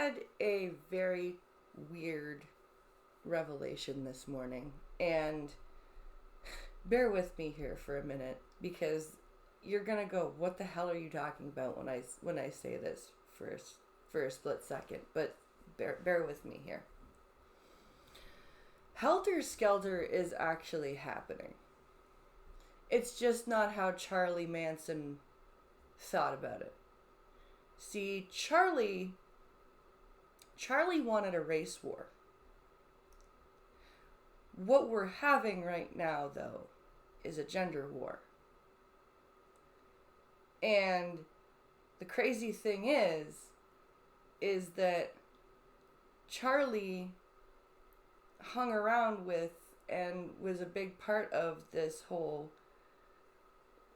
had a very weird revelation this morning, and bear with me here for a minute because you're gonna go, "What the hell are you talking about?" when I say this for a split second. But bear with me here. Helter Skelter is actually happening. It's just not how Charlie Manson thought about it. See, Charlie wanted a race war. What we're having right now, though, is a gender war. And the crazy thing is that Charlie hung around with and was a big part of this whole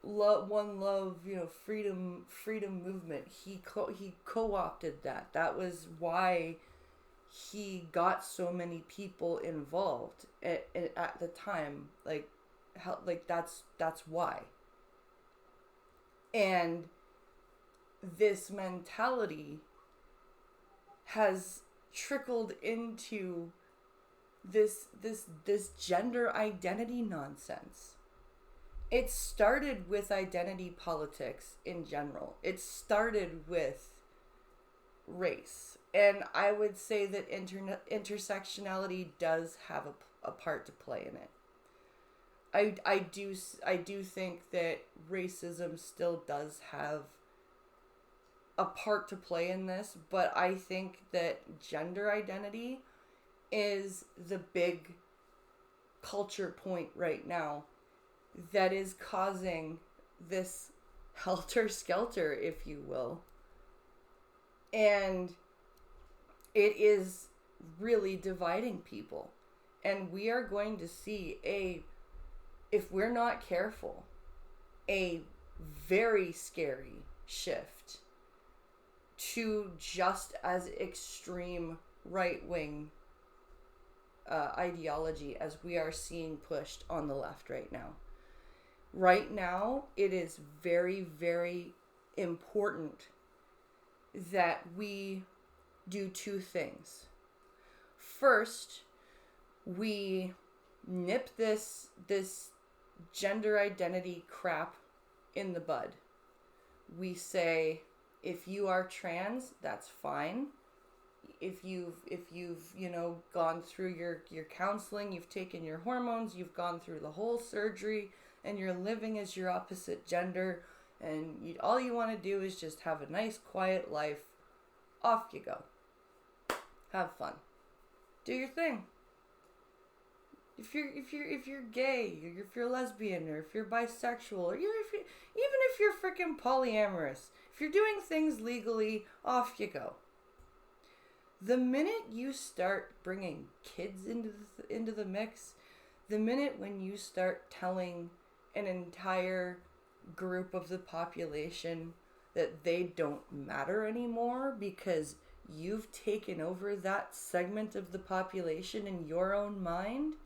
one love, freedom movement. He co-opted that. That was why he got so many people involved at the time. That's why. And this mentality has trickled into this gender identity nonsense. It started with identity politics in general. It started with race. And I would say that intersectionality does have a part to play in it. I do think that racism still does have a part to play in this, but I think that gender identity is the big culture point right now that is causing this helter skelter, if you will. And it is really dividing people. And we are going to see if we're not careful, a very scary shift to just as extreme right-wing ideology as we are seeing pushed on the left right now. Right now, it is very, very important that we do two things. First, we nip this gender identity crap in the bud. We say, if you are trans, that's fine. If you've gone through your counseling, you've taken your hormones, you've gone through the whole surgery, and you're living as your opposite gender, and all you want to do is just have a nice quiet life, off you go. Have fun. Do your thing. If you're gay, or if you're lesbian, or if you're bisexual, or even if you're freaking polyamorous, if you're doing things legally, off you go. The minute you start bringing kids into the mix, the minute when you start telling an entire group of the population that they don't matter anymore because you've taken over that segment of the population in your own mind,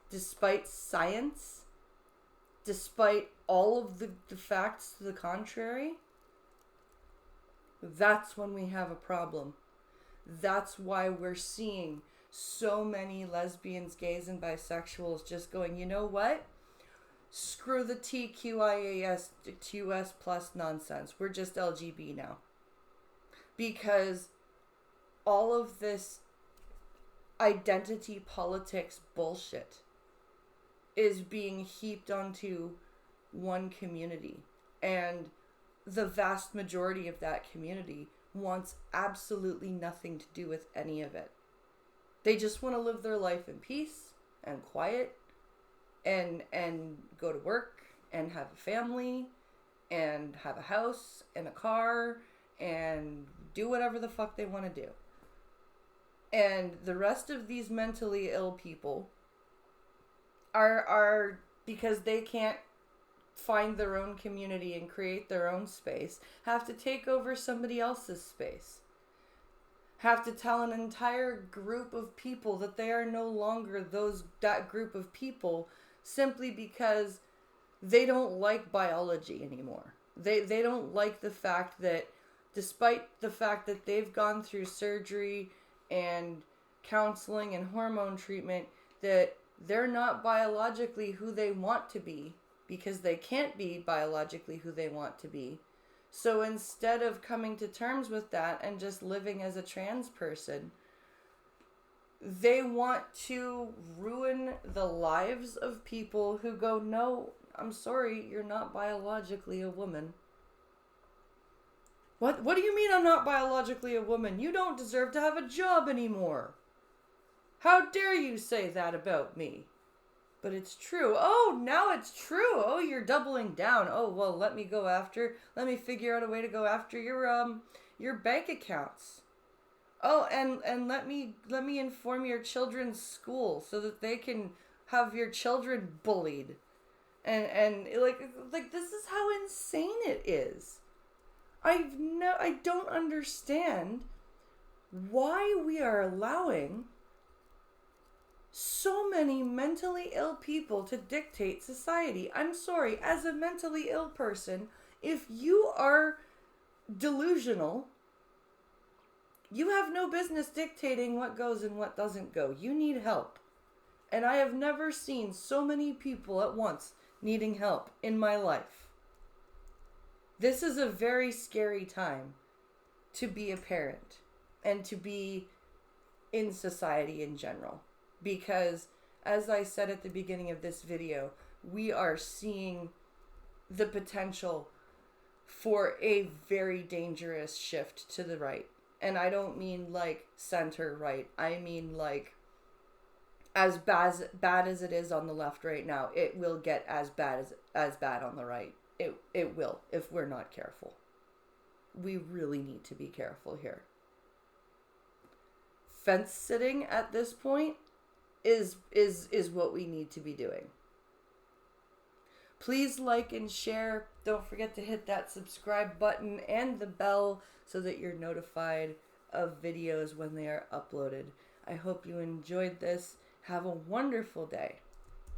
despite science, despite all of the facts to the contrary, that's when we have a problem. That's why we're seeing so many lesbians, gays, and bisexuals just going, you know what? Screw the TQIAS, QS plus nonsense. We're just LGB now. Because all of this identity politics bullshit is being heaped onto one community. And the vast majority of that community wants absolutely nothing to do with any of it. They just want to live their life in peace and quiet and go to work and have a family and have a house and a car and do whatever the fuck they want to do. And the rest of these mentally ill people are because they can't find their own community and create their own space, have to take over somebody else's space. Have to tell an entire group of people that they are no longer that group of people simply because they don't like biology anymore. They don't like the fact that despite the fact that they've gone through surgery and counseling and hormone treatment, that they're not biologically who they want to be because they can't be biologically who they want to be. So instead of coming to terms with that and just living as a trans person, they want to ruin the lives of people who go, no, I'm sorry, you're not biologically a woman. What do you mean I'm not biologically a woman? You don't deserve to have a job anymore. How dare you say that about me? But it's true. Oh, now it's true. Oh, you're doubling down. Oh, well, let me figure out a way to go after your bank accounts. Oh, and let me inform your children's school so that they can have your children bullied. And like this is how insane it is. I don't understand why we are allowing so many mentally ill people to dictate society. I'm sorry, as a mentally ill person, if you are delusional, you have no business dictating what goes and what doesn't go. You need help. And I have never seen so many people at once needing help in my life. This is a very scary time to be a parent and to be in society in general. Because, as I said at the beginning of this video, we are seeing the potential for a very dangerous shift to the right. And I don't mean like center right. I mean like as bad as it is on the left right now, it will get as bad on the right. It will if we're not careful. We really need to be careful here. Fence sitting at this point is what we need to be doing. Please like and share. Don't forget to hit that subscribe button and the bell so that you're notified of videos when they are uploaded. I hope you enjoyed this. Have a wonderful day.